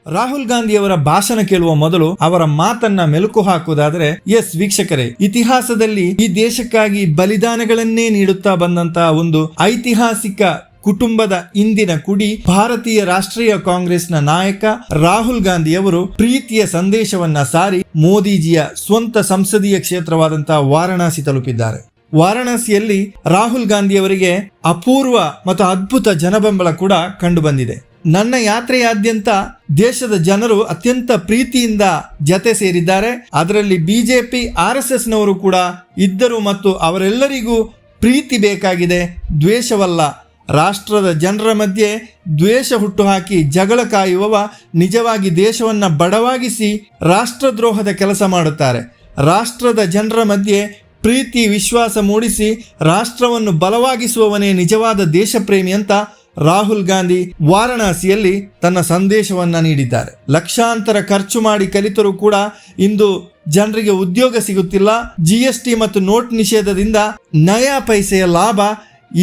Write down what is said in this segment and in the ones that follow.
ರಾಹುಲ್ ಗಾಂಧಿಯವರ ಭಾಷಣ ಕೇಳುವ ಮೊದಲು ಅವರ ಮಾತನ್ನ ಮೆಲುಕು ಹಾಕುವುದಾದರೆ, ಎಸ್ ವೀಕ್ಷಕರೇ, ಇತಿಹಾಸದಲ್ಲಿ ಈ ದೇಶಕ್ಕಾಗಿ ಬಲಿದಾನಗಳನ್ನೇ ನೀಡುತ್ತಾ ಬಂದಂತಹ ಒಂದು ಐತಿಹಾಸಿಕ ಕುಟುಂಬದ ಇಂದಿನ ಕುಡಿ ಭಾರತೀಯ ರಾಷ್ಟ್ರೀಯ ಕಾಂಗ್ರೆಸ್ನ ನಾಯಕ ರಾಹುಲ್ ಗಾಂಧಿಯವರು ಪ್ರೀತಿಯ ಸಂದೇಶವನ್ನ ಸಾರಿ ಮೋದಿಜಿಯ ಸ್ವಂತ ಸಂಸದೀಯ ಕ್ಷೇತ್ರವಾದಂತಹ ವಾರಣಾಸಿ ತಲುಪಿದ್ದಾರೆ. ವಾರಣಾಸಿಯಲ್ಲಿ ರಾಹುಲ್ ಗಾಂಧಿಯವರಿಗೆ ಅಪೂರ್ವ ಮತ್ತು ಅದ್ಭುತ ಜನಬೆಂಬಲ ಕೂಡ ಕಂಡು ಬಂದಿದೆ. ನನ್ನ ಯಾತ್ರೆಯಾದ್ಯಂತ ದೇಶದ ಜನರು ಅತ್ಯಂತ ಪ್ರೀತಿಯಿಂದ ಜತೆ ಸೇರಿದ್ದಾರೆ. ಅದರಲ್ಲಿ ಬಿಜೆಪಿ RSS ನವರು ಕೂಡ ಇದ್ದರು ಮತ್ತು ಅವರೆಲ್ಲರಿಗೂ ಪ್ರೀತಿ ಬೇಕಾಗಿದೆ, ದ್ವೇಷವಲ್ಲ. ರಾಷ್ಟ್ರದ ಜನರ ಮಧ್ಯೆ ದ್ವೇಷ ಹುಟ್ಟುಹಾಕಿ ಜಗಳ ಕಾಯುವವ ನಿಜವಾಗಿ ದೇಶವನ್ನ ಬಡವಾಗಿಸಿ ರಾಷ್ಟ್ರದ್ರೋಹದ ಕೆಲಸ ಮಾಡುತ್ತಾರೆ. ರಾಷ್ಟ್ರದ ಜನರ ಮಧ್ಯೆ ಪ್ರೀತಿ ವಿಶ್ವಾಸ ಮೂಡಿಸಿ ರಾಷ್ಟ್ರವನ್ನು ಬಲವಾಗಿಸುವವನೇ ನಿಜವಾದ ದೇಶಪ್ರೇಮಿ ಅಂತ ರಾಹುಲ್ ಗಾಂಧಿ ವಾರಣಾಸಿಯಲ್ಲಿ ತನ್ನ ಸಂದೇಶವನ್ನ ನೀಡಿದ್ದಾರೆ. ಲಕ್ಷಾಂತರ ಖರ್ಚು ಮಾಡಿ ಕಲಿತರೂ ಕೂಡ ಇಂದು ಜನರಿಗೆ ಉದ್ಯೋಗ ಸಿಗುತ್ತಿಲ್ಲ. GST ಮತ್ತು ನೋಟ್ ನಿಷೇಧದಿಂದ ನಯಾ ಪೈಸೆಯ ಲಾಭ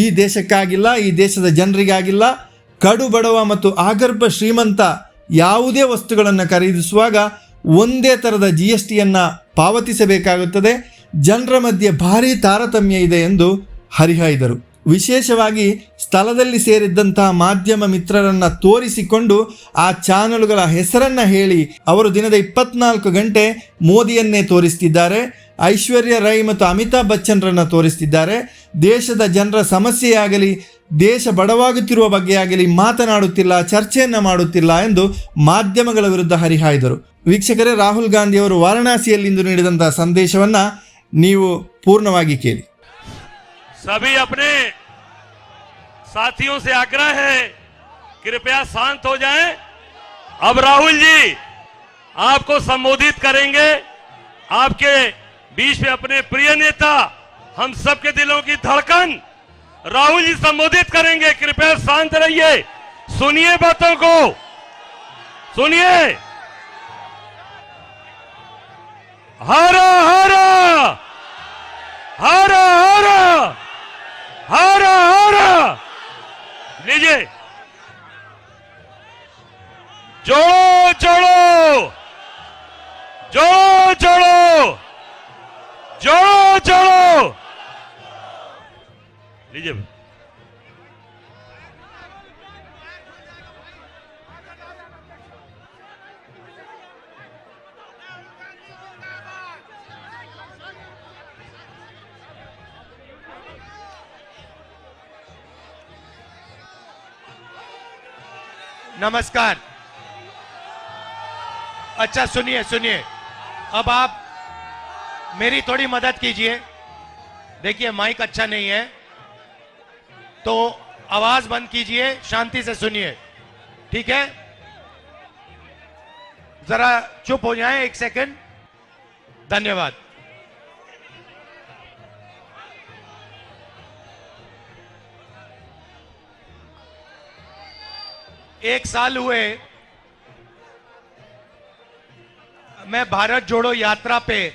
ಈ ದೇಶಕ್ಕಾಗಿಲ್ಲ, ಈ ದೇಶದ ಜನರಿಗಾಗಿಲ್ಲ. ಕಡು ಬಡವ ಮತ್ತು ಆಗರ್ಭ ಶ್ರೀಮಂತ ಯಾವುದೇ ವಸ್ತುಗಳನ್ನು ಖರೀದಿಸುವಾಗ ಒಂದೇ ತರದ GSTಯನ್ನ ಪಾವತಿಸಬೇಕಾಗುತ್ತದೆ. ಜನರ ಮಧ್ಯೆ ಭಾರೀ ತಾರತಮ್ಯ ಇದೆ ಎಂದು ಹರಿಹಾಯ್ದರು. ವಿಶೇಷವಾಗಿ ಸ್ಥಳದಲ್ಲಿ ಸೇರಿದ್ದಂತಹ ಮಾಧ್ಯಮ ಮಿತ್ರರನ್ನ ತೋರಿಸಿಕೊಂಡು ಆ ಚಾನೆಲ್ಗಳ ಹೆಸರನ್ನ ಹೇಳಿ ಅವರು ದಿನದ 24 ಗಂಟೆ ಮೋದಿಯನ್ನೇ ತೋರಿಸ್ತಿದ್ದಾರೆ. ಐಶ್ವರ್ಯ ರೈ ಮತ್ತು ಅಮಿತಾಬ್ ಬಚ್ಚನ್ರನ್ನ ತೋರಿಸ್ತಿದ್ದಾರೆ. ದೇಶದ ಜನರ ಸಮಸ್ಯೆಯಾಗಲಿ ದೇಶ ಬಡವಾಗುತ್ತಿರುವ ಬಗ್ಗೆ ಆಗಲಿ ಮಾತನಾಡುತ್ತಿಲ್ಲ, ಚರ್ಚೆಯನ್ನ ಮಾಡುತ್ತಿಲ್ಲ ಎಂದು ಮಾಧ್ಯಮಗಳ ವಿರುದ್ಧ ಹರಿಹಾಯ್ದರು. ವೀಕ್ಷಕರೇ, ರಾಹುಲ್ ಗಾಂಧಿ ಅವರು ವಾರಣಾಸಿಯಲ್ಲಿಂದು ನೀಡಿದಂತಹ ಸಂದೇಶವನ್ನ ನೀವು पूर्णವಾಗಿ ಕೇಳಿ. सभी अपने साथियों से आग्रह है, कृपया शांत हो जाएं। अब राहुल जी आपको संबोधित करेंगे। आपके बीच में अपने प्रिय नेता, हम सबके दिलों की धड़कन राहुल जी संबोधित करेंगे। कृपया शांत रहिए, सुनिए बातों को, सुनिए। हर हर हर हर हर हर लीजिए, जोड़ो जोड़ो जोड़ो जोड़ो जोड़ो जोड़ो लीजिए। नमस्कार। अच्छा सुनिए सुनिए, अब आप मेरी थोड़ी मदद कीजिए। देखिए माइक अच्छा नहीं है तो आवाज बंद कीजिए, शांति से सुनिए, ठीक है? जरा चुप हो जाएं 1 सेकंड। धन्यवाद। एक साल हुए मैं भारत जोड़ो यात्रा पे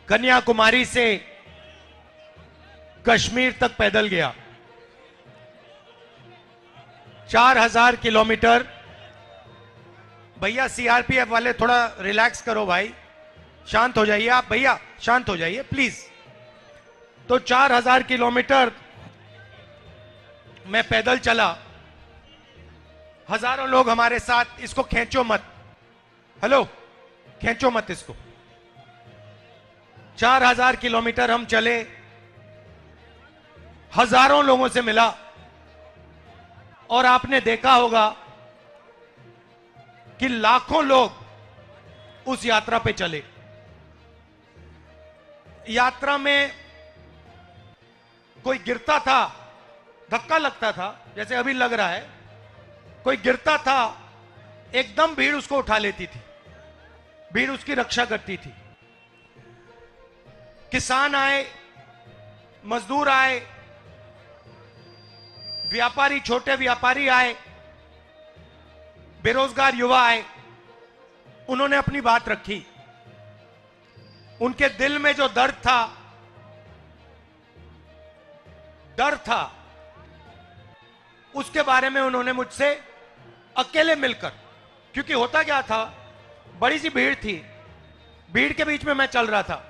कन्याकुमारी से कश्मीर तक पैदल गया। 4000 किलोमीटर। भैया CRPF वाले थोड़ा रिलैक्स करो भाई, शांत हो जाइए आप भैया, शांत हो जाइए प्लीज। तो 4000 किलोमीटर मैं पैदल चला, हजारों लोग हमारे साथ। इसको खींचो मत, हेलो खींचो मत इसको। 4000 किलोमीटर हम चले, हजारों लोगों से मिला और आपने देखा होगा कि लाखों लोग उस यात्रा पे चले। यात्रा में कोई गिरता था, धक्का लगता था, जैसे अभी लग रहा है, कोई गिरता था, एकदम भीड़ उसको उठा लेती थी, भीड़ उसकी रक्षा करती थी। किसान आए, मजदूर आए, व्यापारी, छोटे व्यापारी आए, बेरोजगार युवा आए, उन्होंने अपनी बात रखी। उनके दिल में जो दर्द था, उसके बारे में उन्होंने मुझसे अकेले मिलकर, क्योंकि होता क्या था, बड़ी सी भीड़ थी, भीड़ के बीच में मैं चल रहा था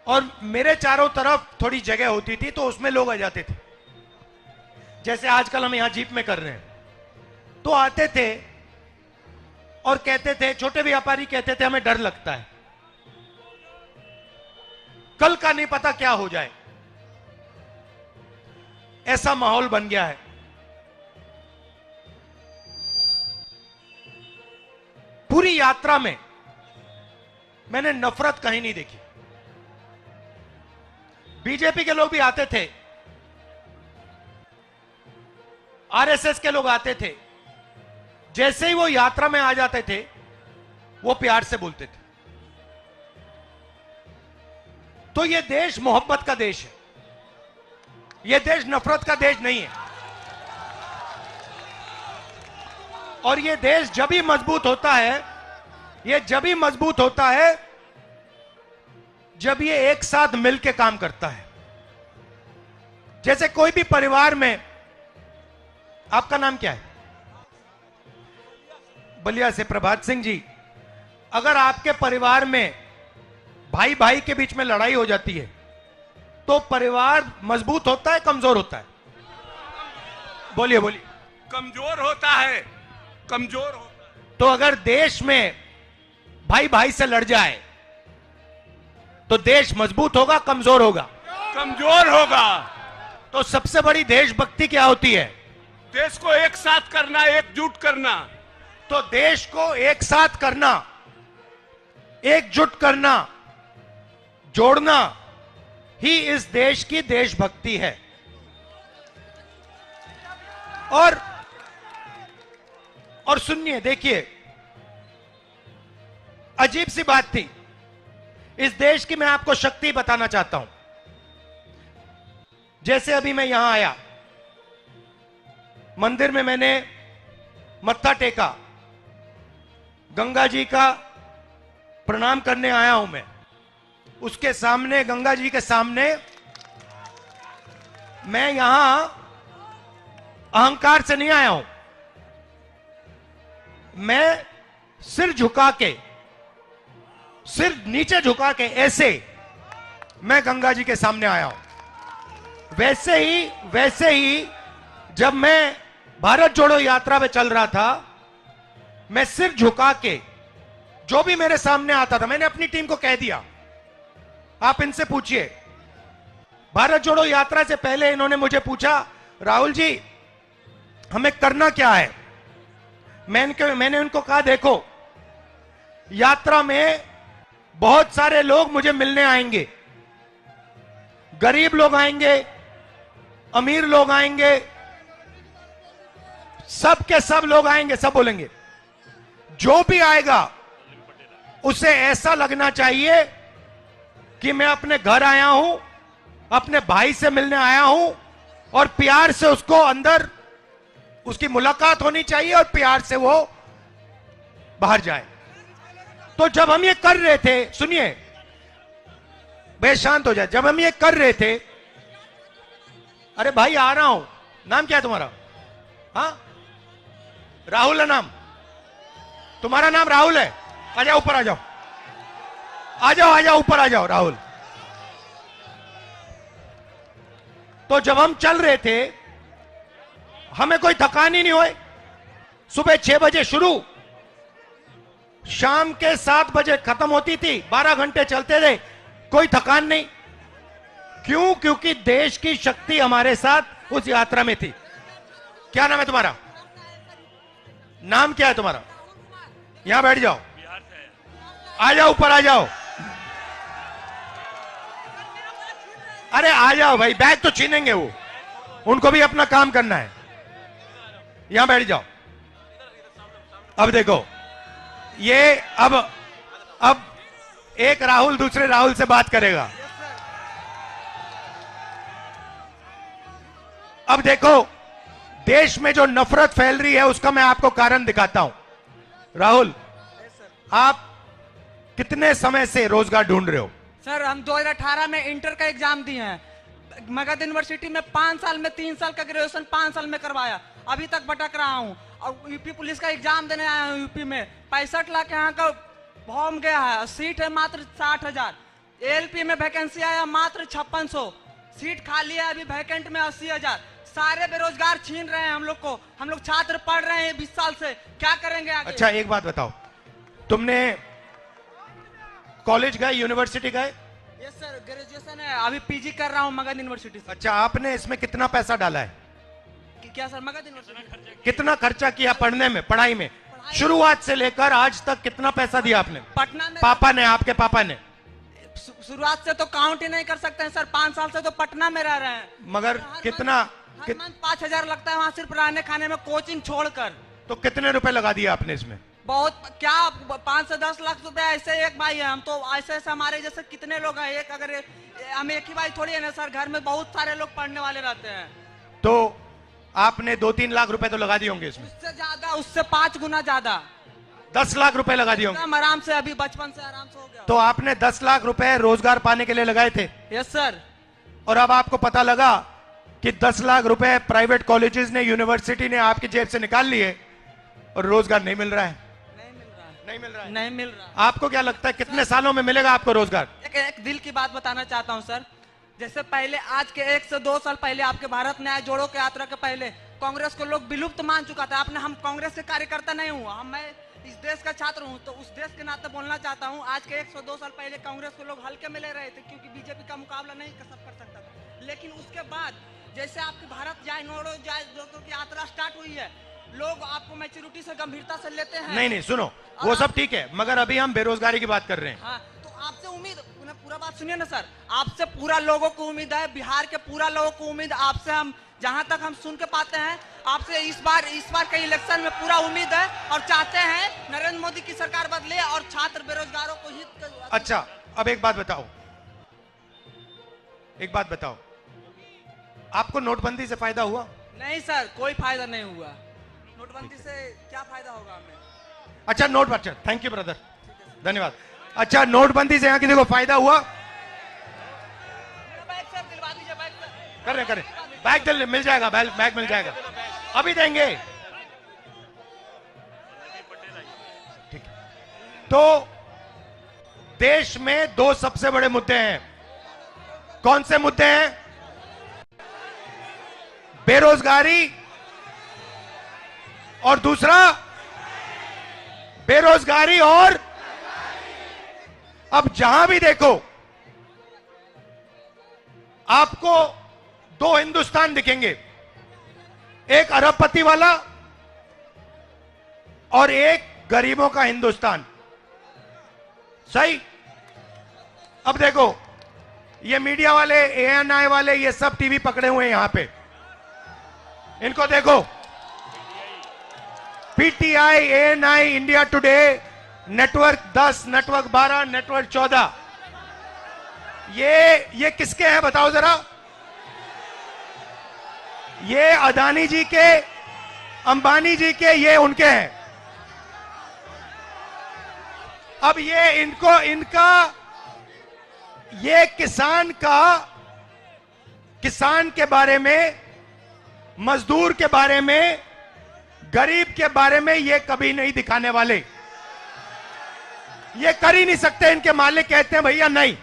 और मेरे चारों तरफ थोड़ी जगह होती थी तो उसमें लोग आ जाते थे, जैसे आजकल हम यहां जीप में कर रहे हैं। तो आते थे और कहते थे, छोटे व्यापारी कहते थे हमें डर लगता है, कल का नहीं पता क्या हो जाए। ऐसा माहौल बन गया है। पूरी यात्रा में मैंने नफरत कहीं नहीं देखी। बीजेपी के लोग भी आते थे, आरएसएस के लोग आते थे, जैसे ही वो यात्रा में आ जाते थे वो प्यार से बोलते थे। तो ये देश मोहब्बत का देश है, ये देश नफरत का देश नहीं है। और ये देश जब भी मजबूत होता है, ये जब भी मजबूत होता है जब ये एक साथ मिलकर काम करता है। जैसे कोई भी परिवार में, आपका नाम क्या है? बलिया से प्रभात सिंह जी। अगर आपके परिवार में भाई भाई के बीच में लड़ाई हो जाती है तो परिवार मजबूत होता है, कमजोर होता है? बोलिए बोलिए। कमजोर होता है, कमजोर होता है। तो अगर देश में भाई भाई से लड़ जाए तो देश मजबूत होगा, कमजोर होगा? कमजोर होगा। तो सबसे बड़ी देशभक्ति क्या होती है? देश को एक साथ करना, एकजुट करना। तो देश को एक साथ करना, एकजुट करना, जोड़ना ही इस देश की देशभक्ति है। और सुनिए, देखिए, अजीब सी बात थी। इस देश की मैं आपको शक्ति बताना चाहता हूं। जैसे अभी मैं यहां आया, मंदिर में मैंने मत्था टेका, गंगा जी का प्रणाम करने आया हूं मैं। उसके सामने, गंगा जी के सामने, मैं यहां अहंकार से नहीं आया हूं। मैं सिर झुका के, सिर नीचे झुका के, ऐसे मैं गंगा जी के सामने आया हूं। वैसे ही जब मैं भारत जोड़ो यात्रा में चल रहा था, मैं सिर झुका के जो भी मेरे सामने आता था, मैंने अपनी टीम को कह दिया, आप इनसे पूछिए। भारत जोड़ो यात्रा से पहले इन्होंने मुझे पूछा, राहुल जी हमें करना क्या है? मैंने उनको कहा, देखो, यात्रा में बहुत सारे लोग मुझे मिलने आएंगे, गरीब लोग आएंगे, अमीर लोग आएंगे, सब के सब लोग आएंगे, सब बोलेंगे। जो भी आएगा उसे ऐसा लगना चाहिए कि मैं अपने घर आया हूं, अपने भाई से मिलने आया हूं, और प्यार से उसको अंदर उसकी मुलाकात होनी चाहिए और प्यार से वो बाहर जाए। तो जब हम ये कर रहे थे, सुनिए, बे शांत हो जाए, जब हम ये कर रहे थे, अरे भाई आ रहा हूं, नाम क्या है तुम्हारा? हाँ, राहुल है नाम तुम्हारा? नाम राहुल है? आ जाओ, ऊपर आ जाओ, आ जाओ, आ जाओ, ऊपर आ जाओ राहुल। तो जब हम चल रहे थे, हमें कोई थकान ही नहीं हुई। सुबह 6 बजे शुरू, शाम के 7 बजे खत्म होती थी, 12 घंटे चलते थे, कोई थकान नहीं। क्यों? क्योंकि देश की शक्ति हमारे साथ उस यात्रा में थी। क्या नाम है तुम्हारा? नाम क्या है तुम्हारा? यहां बैठ जाओ, आ जाओ, ऊपर आ जाओ। अरे आ जाओ भाई, बैग तो छीनेंगे वो, उनको भी अपना काम करना है। यहां बैठ जाओ। अब देखो, ये अब एक राहुल दूसरे राहुल से बात करेगा। अब देखो, देश में जो नफरत फैल रही है उसका मैं आपको कारण दिखाता हूं। राहुल, आप कितने समय से रोजगार ढूंढ रहे हो? सर, हम 2018 में इंटर का एग्जाम दिए हैं। मगध यूनिवर्सिटी में 5 साल में 3 साल का ग्रेजुएशन 5 साल में करवाया, अभी तक भटक रहा हूं। और यूपी पुलिस का एग्जाम देने आया हूँ यूपी में। 65 लाख यहाँ का फॉर्म गया है, सीट है मात्र 60,000। एएलपी में वैकेंसी आया मात्र 5600, सीट खाली है अभी वैकेंट में 80,000। सारे बेरोजगार छीन रहे हैं हम लोग को। हम लोग छात्र पढ़ रहे हैं 20 साल से, क्या करेंगे आगे? अच्छा एक बात बताओ, तुमने कॉलेज गए, यूनिवर्सिटी गए? यस सर, ग्रेजुएशन है, अभी पीजी कर रहा हूँ मगध यूनिवर्सिटी से। अच्छा, आपने इसमें कितना पैसा डाला है? क्या सर? मगध यूनिवर्सिटी कितना खर्चा किया पढ़ने में, पढ़ाई में? शुरुआत से लेकर आज तक कितना पैसा दिया आपने? पटना में पापा ने, आपके पापा ने? शुरुआत से तो काउंट ही नहीं कर सकते हैं सर। 5 साल से तो पटना में रह रहे हैं। मगर कितना? 5,000 लगता है वहाँ सिर्फ रहने खाने में, कोचिंग छोड़कर। तो कितने रुपए लगा दिए आपने इसमें? बहुत क्या, 5 से 10 लाख रुपए ऐसे एक भाई है। हम तो ऐसे ऐसे हमारे जैसे कितने लोग हैं, एक अगर हम एक ही भाई थोड़ी है ना सर, घर में बहुत सारे लोग पढ़ने वाले रहते हैं। तो आपने 2-3 लाख रुपए तो लगा दिए होंगे इसमें? उससे ज्यादा, उससे 5 गुना ज्यादा। 10 लाख रुपए लगा दिए होंगे? हम आराम से, अभी बचपन से आराम से हो गया। तो आपने 10 लाख रुपए रोजगार पाने के लिए लगाए थे? Yes sir. और अब आपको पता लगा कि 10 लाख रुपए प्राइवेट कॉलेजेस ने, यूनिवर्सिटी ने आपकी जेब से निकाल लिए और रोजगार नहीं मिल रहा है? नहीं मिल रहा है। नहीं मिल रहा। आपको क्या लगता है कितने सालों में मिलेगा आपको रोजगार? एक दिल की बात बताना चाहता हूं सर। जैसे पहले, आज के 1 से 2 साल पहले, आपके भारत न्याय जोड़ो के यात्रा के पहले कांग्रेस को लोग विलुप्त मान चुका था। आपने, हम कांग्रेस के कार्यकर्ता नहीं हूँ, मैं इस देश का छात्र हूँ, तो उस देश के नाते बोलना चाहता हूँ। आज के 1 से 2 साल पहले कांग्रेस को लोग हल्के में ले रहे थे, क्योंकि बीजेपी का मुकाबला नहीं कर सकता था। लेकिन उसके बाद जैसे आपकी भारत जाए जोड़ो की यात्रा स्टार्ट हुई है, लोग आपको मैच्योरिटी से, गंभीरता से लेते हैं। नहीं सुनो, वो सब ठीक है, मगर अभी हम बेरोजगारी की बात कर रहे हैं। हाँ, तो आपसे उम्मीद, पूरा बात सुनिए ना सर, आपसे पूरा लोगों को उम्मीद है, बिहार के पूरा लोगों को उम्मीद आपसे। हम जहां तक हम सुन के पाते हैं, आपसे इस बार के इलेक्शन में पूरा उम्मीद है और चाहते हैं नरेंद्र मोदी की सरकार बदले और छात्र बेरोजगारों को हित। अच्छा, अब एक बात बताओ, आपको नोटबंदी से फायदा हुआ? नहीं सर, कोई फायदा नहीं हुआ। नोटबंदी से क्या फायदा होगा हमें? अच्छा, अच्छा, थैंक यू ब्रदर, धन्यवाद। अच्छा, नोटबंदी से यहाँ किसी को फायदा हुआ? कर रहे बैग मिल जाएगा, बैग मिल जाएगा, अभी देंगे। ठीक है, तो देश में 2 सबसे बड़े मुद्दे हैं। कौन से मुद्दे हैं? बेरोजगारी और दूसरा बेरोजगारी और अब जहां भी देखो आपको 2 हिंदुस्तान दिखेंगे, एक अरबपति वाला और एक गरीबों का हिंदुस्तान। सही? अब देखो, ये मीडिया वाले, एएनआई वाले, ये सब टीवी पकड़े हुए हैं यहां पे, इनको देखो, PTI, ANI, India today, network 10, network 12, network 14, ये किसके हैं बताओ जरा? ये अदानी जी के, अंबानी जी के, ये उनके हैं। अब ये इनका ये किसान के बारे में, मजदूर के बारे में, गरीब के बारे में ये कभी नहीं दिखाने वाले। ये कर ही नहीं सकते। इनके मालिक कहते हैं भैया नहीं,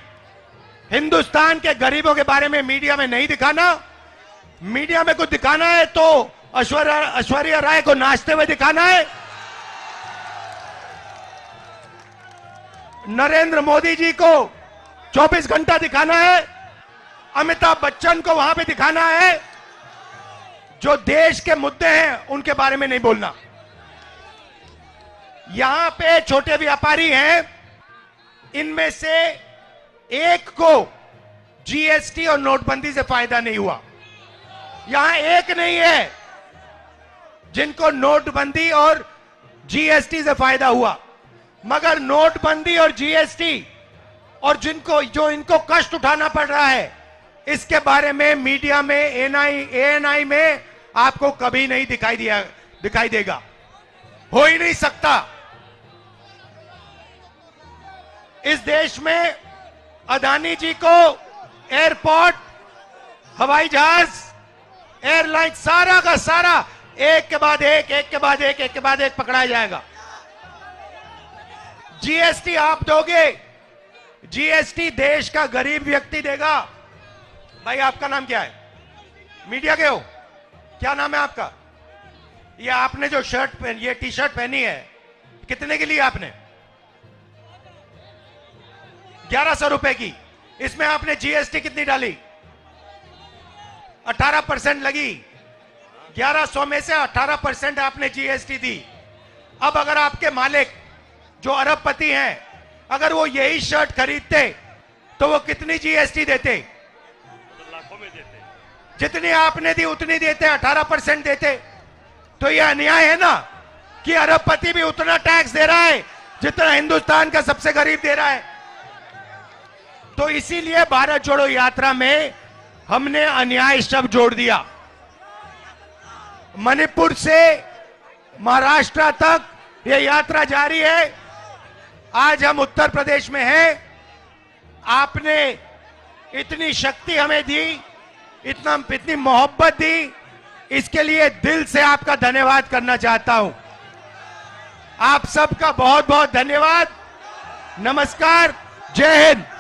हिंदुस्तान के गरीबों के बारे में मीडिया में नहीं दिखाना। मीडिया में कुछ दिखाना है तो ऐश्वर्या राय को नाचते हुए दिखाना है, नरेंद्र मोदी जी को 24 घंटा दिखाना है, अमिताभ बच्चन को वहां पे दिखाना है। जो देश के मुद्दे हैं उनके बारे में नहीं बोलना। यहां पे छोटे व्यापारी हैं, इनमें से एक को जीएसटी और नोटबंदी से फायदा नहीं हुआ। यहां एक नहीं है जिनको नोटबंदी और जीएसटी से फायदा हुआ, मगर नोटबंदी और जीएसटी और जो इनको कष्ट उठाना पड़ रहा है, इसके बारे में मीडिया में, एएनआई में आपको कभी नहीं दिखाई देगा, हो ही नहीं सकता। इस देश में अदानी जी को एयरपोर्ट, हवाई जहाज, एयरलाइन, सारा का सारा एक के बाद एक, एक के बाद एक, एक के बाद एक पकड़ाया जाएगा। जीएसटी आप दोगे, जीएसटी देश का गरीब व्यक्ति देगा। भाई आपका नाम क्या है? मीडिया के हो? क्या नाम है आपका? ये आपने जो शर्ट पहनी, ये टी शर्ट पहनी है, कितने की ली आपने? 1100 रुपए की। इसमें आपने जीएसटी कितनी डाली? 18% लगी। 1100 में से 18% आपने जीएसटी दी। अब अगर आपके मालिक जो अरबपति हैं, अगर वो यही शर्ट खरीदते तो वो कितनी जीएसटी देते? लाखों में देते। जितनी आपने दी उतनी देते, 18% देते। तो ये अन्याय है ना कि अरबपति भी उतना टैक्स दे रहा है जितना हिंदुस्तान का सबसे गरीब दे रहा है। तो इसीलिए भारत जोड़ो यात्रा में हमने अन्याय शब्द जोड़ दिया। मणिपुर से महाराष्ट्र तक ये यात्रा जारी है। आज हम उत्तर प्रदेश में हैं। आपने इतनी शक्ति हमें दी, इतनी मोहब्बत दी, इसके लिए दिल से आपका धन्यवाद करना चाहता हूं। आप सबका बहुत बहुत धन्यवाद। नमस्कार, जय हिंद।